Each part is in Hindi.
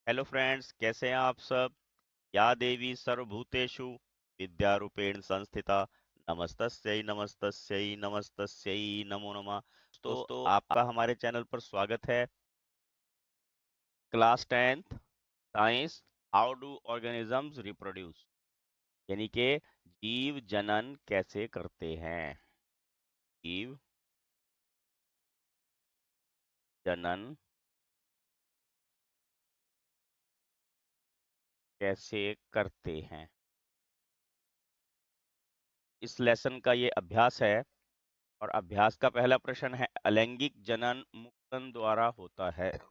हेलो फ्रेंड्स, कैसे हैं आप सब। या देवी सर्वभूतेषु विद्यारूपेण संस्थिता नमस्तस्यै नमस्तस्यै नमस्तस्यै नमो नमः। दोस्तों, आपका हमारे चैनल पर स्वागत है। Class 10th science, how do organisms reproduce, यानी कि जीव जनन कैसे करते हैं। जीव जनन कैसे करते हैं, इस लेसन का ये अभ्यास है। और अभ्यास का पहला प्रश्न है, अलैंगिक जनन मुक्तन द्वारा होता है। तो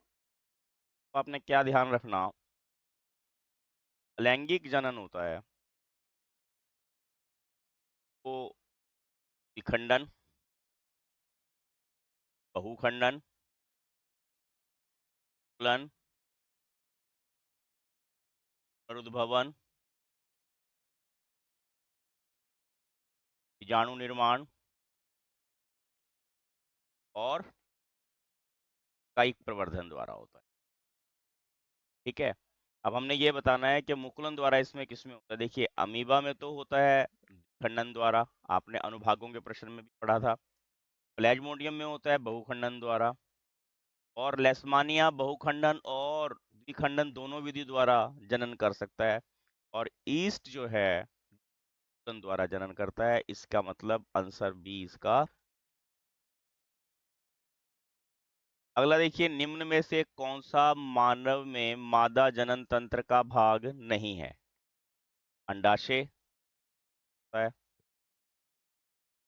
आपने क्या ध्यान रखना, लैंगिक जनन होता है वो विखंडन, बहुखंडन, फलन, पुनरुद्भवन, बीजाणु निर्माण और कायिक प्रवर्धन द्वारा होता है। ठीक है, अब हमने ये बताना है कि मुकुलन द्वारा इसमें किसमें होता है। देखिए, अमीबा में तो होता है खंडन द्वारा, आपने अनुभागों के प्रश्न में भी पढ़ा था। प्लेज्मोडियम में होता है बहुखंडन द्वारा, और लेशमानिया बहुखंडन और द्विखंडन दोनों विधि द्वारा जनन कर सकता है। और ईस्ट जो है द्वारा जनन करता है। इसका मतलब आंसर बी इसका। अगला देखिए, निम्न में से कौन सा मानव में मादा जनन तंत्र का भाग नहीं है। अंडाशय होता है,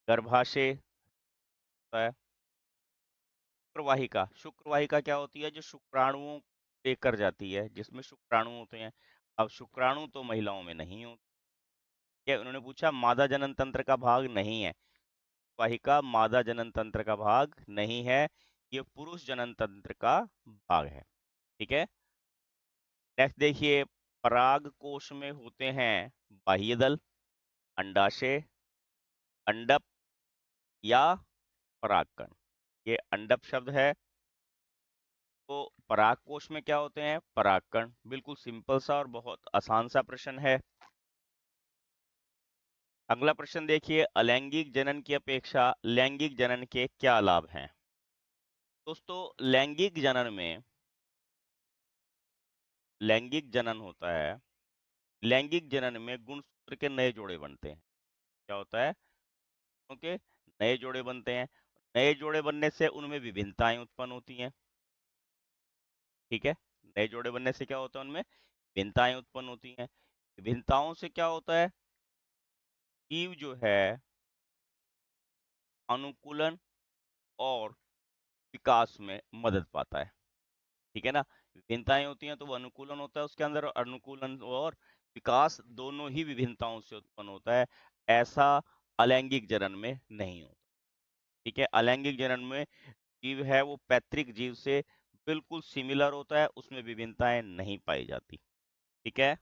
गर्भाशय होता है, शुक्रवाहिका। शुक्रवाहिका क्या होती है, जो शुक्राणुओं लेकर जाती है, जिसमें शुक्राणु होते हैं। अब शुक्राणु तो महिलाओं में नहीं होते। उन्होंने पूछा मादा जनन तंत्र का भाग नहीं है, वाहिका मादा जनन तंत्र का भाग नहीं है, ये पुरुष जनन तंत्र का भाग है। ठीक है, नेक्स्ट देखिए, पराग कोश में होते हैं बाह्य दल, अंडाशय, अंडप या परागकण। ये अंडप शब्द है, तो पराग कोश में क्या होते हैं, परागकण। बिल्कुल सिंपल सा और बहुत आसान सा प्रश्न है। अगला प्रश्न देखिए, अलैंगिक जनन की अपेक्षा लैंगिक जनन के क्या लाभ हैं। दोस्तों, लैंगिक जनन होता है, लैंगिक जनन में गुणसूत्र के नए जोड़े बनते हैं। क्या होता है, ओके, नए जोड़े बनते हैं। नए जोड़े बनने से उनमें विभिन्नताएं उत्पन्न होती हैं। ठीक है, नए जोड़े बनने से क्या होता है, उनमें विभिन्नताएं उत्पन्न होती हैं। विभिन्नताओं से क्या होता है, जीव जो है अनुकूलन और विकास में मदद पाता है। ठीक है ना, विभिन्नताएं होती हैं तो वो अनुकूलन होता है उसके अंदर, और अनुकूलन और विकास दोनों ही विभिन्नताओं से उत्पन्न होता है। ऐसा अलैंगिक जनन में नहीं होता। ठीक है, अलैंगिक जनन में जीव है वो पैतृक जीव से बिल्कुल सिमिलर होता है, उसमें विभिन्नताएं नहीं पाई जाती। ठीक है,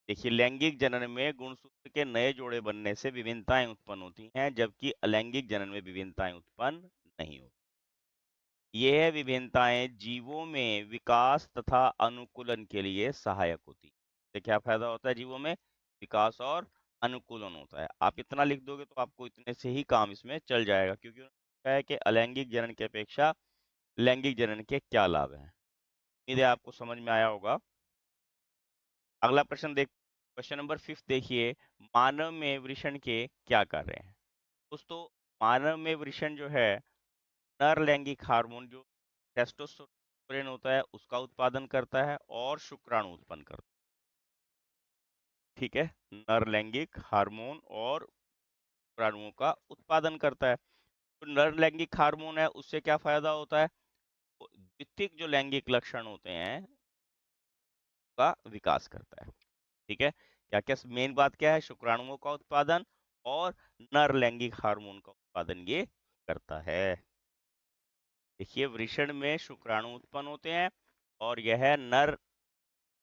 देखिए, लैंगिक जनन में गुणसूत्र के नए जोड़े बनने से विभिन्नताएं उत्पन्न होती हैं, जबकि अलैंगिक जनन में विभिन्नताएं उत्पन्न नहीं होती। यह विभिन्नताएं जीवों में विकास तथा अनुकूलन के लिए सहायक होती हैं। इससे क्या फायदा होता है, जीवों में विकास और अनुकूलन होता है। आप इतना लिख दोगे तो आपको इतने से ही काम इसमें चल जाएगा, क्योंकि उन्होंने कहा है कि अलैंगिक जनन की अपेक्षा लैंगिक जनन के क्या लाभ हैं। उम्मीद है आपको समझ में आया होगा। अगला प्रश्न देख, क्वेश्चन नंबर 5 देखिए, मानव में वृषण के क्या कार्य हैं। दोस्तों, मानव में वृषण जो है नर लैंगिक हार्मोन जो टेस्टोस्टेरोन होता है उसका उत्पादन करता है और शुक्राणु उत्पन्न करता है। ठीक है, नर लैंगिक हार्मोन और शुक्राणुओं का उत्पादन करता है। तो नर लैंगिक हार्मोन है, उससे क्या फायदा होता है, द्वितीयक जो लैंगिक लक्षण होते हैं का विकास करता है। ठीक है, क्या क्या मेन बात क्या है, शुक्राणुओं का उत्पादन और नर लैंगिक हार्मोन का उत्पादन ये करता है। देखिए, वृषण में शुक्राणु उत्पन्न होते हैं और यह नर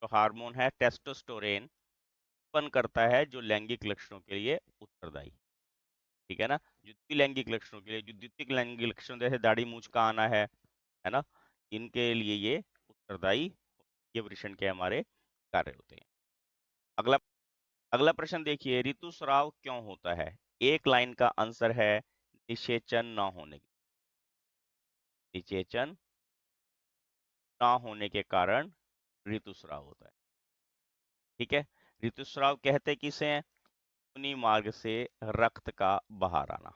जो हार्मोन है टेस्टोस्टेरोन उत्पन्न करता है, जो लैंगिक लक्षणों के लिए उत्तरदायी। ठीक है ना, जो द्विलैंगिक लक्षणों के लिए, जो द्वितीयक लैंगिक लक्षण जैसे दाढ़ी मूंछ का आना है ना, इनके लिए ये उत्तरदायी। ये वृषण के हमारे कार्य होते हैं। अगला अगला प्रश्न देखिए, ऋतुस्राव क्यों होता है? एक लाइन का आंसर है निषेचन न होने निषेचन ना होने के कारण ऋतुस्राव होता है। ठीक है, ऋतुस्राव कहते किसे हैं? योनि मार्ग से रक्त का बाहर आना,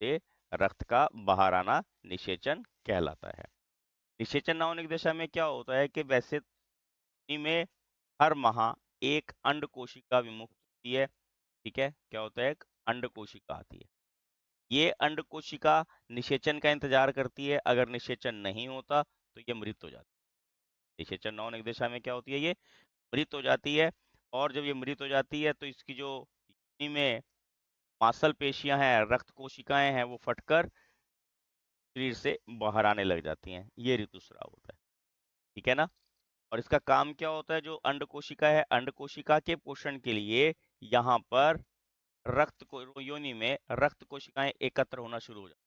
से रक्त का बाहर आना निषेचन कहलाता है। निषेचन ना होने की दशा में क्या होता है कि वैसे योनि में हर माह एक अंड कोशिका विमुक्त होती है। ठीक है, क्या होता है? एक अंड कोशिका आती है। ये अंड कोशिका निषेचन का इंतजार करती है। अगर निषेचन नहीं होता तो ये मृत हो जाती है। निषेचन न होने की दशा में क्या होती है? ये मृत हो जाती है। और जब ये मृत हो जाती है तो इसकी जो योनि में मांसपेशियां हैं, रक्त कोशिकाएं हैं, वो फटकर शरीर से बाहर आने लग जाती हैं। ये ऋतुस्राव होता है। ठीक है ना? और इसका काम क्या होता है? जो अंड कोशिका है, अंड कोशिका के पोषण के लिए यहाँ पर रक्त को योनि में रक्त कोशिकाएं एकत्र होना शुरू हो जाती।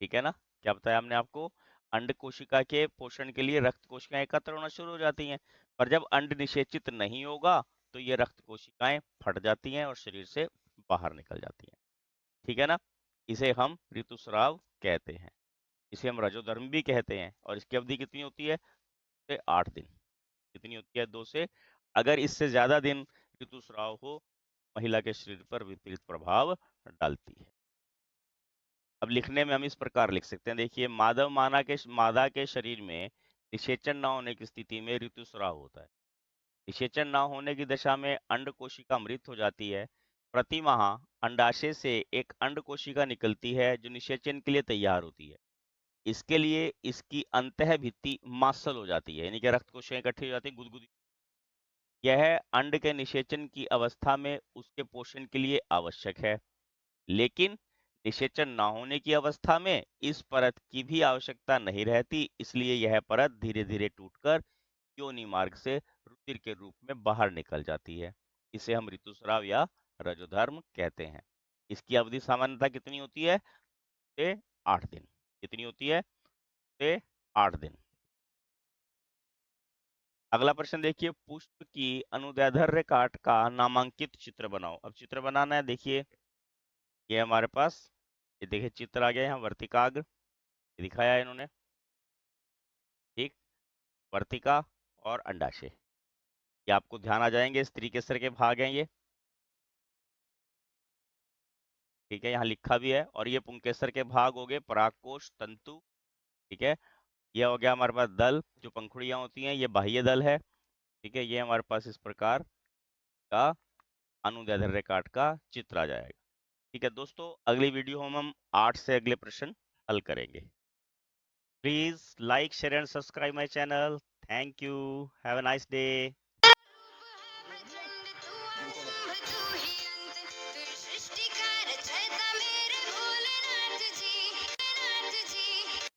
ठीक है ना? क्या बताया हमने आपको? अंड कोशिका के पोषण के लिए रक्त कोशिकाएं एकत्र होना शुरू हो जाती हैं। पर जब अंड निषेचित नहीं होगा तो ये रक्त कोशिकाएं फट जाती हैं और शरीर से बाहर निकल जाती हैं। ठीक है ना? इसे हम ऋतुस्राव कहते हैं। इसे हम रजोधर्म भी कहते हैं। और इसकी अवधि कितनी होती है? 8 दिन। कितनी होती है? 2 से। अगर इससे ज्यादा दिन ऋतुस्राव हो, महिला के शरीर पर विपरीत प्रभाव डालती है। अब लिखने में हम इस प्रकार लिख सकते हैं, देखिए, मादा के शरीर में निषेचन न होने की स्थिति में ऋतुस्राव होता है। निषेचन न होने की दशा में अंड कोशिका मृत हो जाती है। प्रति माह अंडाशय से एक अंड कोशिका निकलती है जो निषेचन के लिए तैयार होती है। इसके लिए इसकी अंतः भित्ति मांसल हो जाती है, यानी कि रक्त कोशिकाएं इकट्ठी हो जाती है, गुदगुदी। यह अंड के निषेचन की अवस्था में उसके पोषण के लिए आवश्यक है। लेकिन निषेचन न होने की अवस्था में इस परत की भी आवश्यकता नहीं रहती, इसलिए यह परत धीरे धीरे टूटकर योनि मार्ग से रुधिर के रूप में बाहर निकल जाती है। इसे हम ऋतुस्राव या रजोधर्म कहते हैं। इसकी अवधि सामान्यतः कितनी होती है? से 8 दिन। कितनी होती है? से 8 दिन। अगला प्रश्न देखिए, पुष्प की अनुदैर्ध्य काट का नामांकित चित्र बनाओ। अब चित्र बनाना है। देखिए, ये हमारे पास, ये देखिए चित्र आ गया यहाँ, वर्तिकाग्र दिखाया है इन्होंने। ठीक, वर्तिका और अंडाशय, ये आपको ध्यान आ जाएंगे। स्त्री केसर के भाग हैं ये। ठीक है, यहाँ लिखा भी है। और ये पुंकेसर के भाग हो गए, परागकोश, तंतु। ठीक है, ये हो गया हमारे पास दल, जो पंखुड़ियां होती हैं, ये बाह्य दल है। ठीक है, ये हमारे पास इस प्रकार का अनुदैर्ध्य काट का चित्र आ जाएगा। ठीक है दोस्तों, अगली वीडियो हम 8 से अगले प्रश्न हल करेंगे। Please like, share and subscribe my channel. Thank you, have a nice day.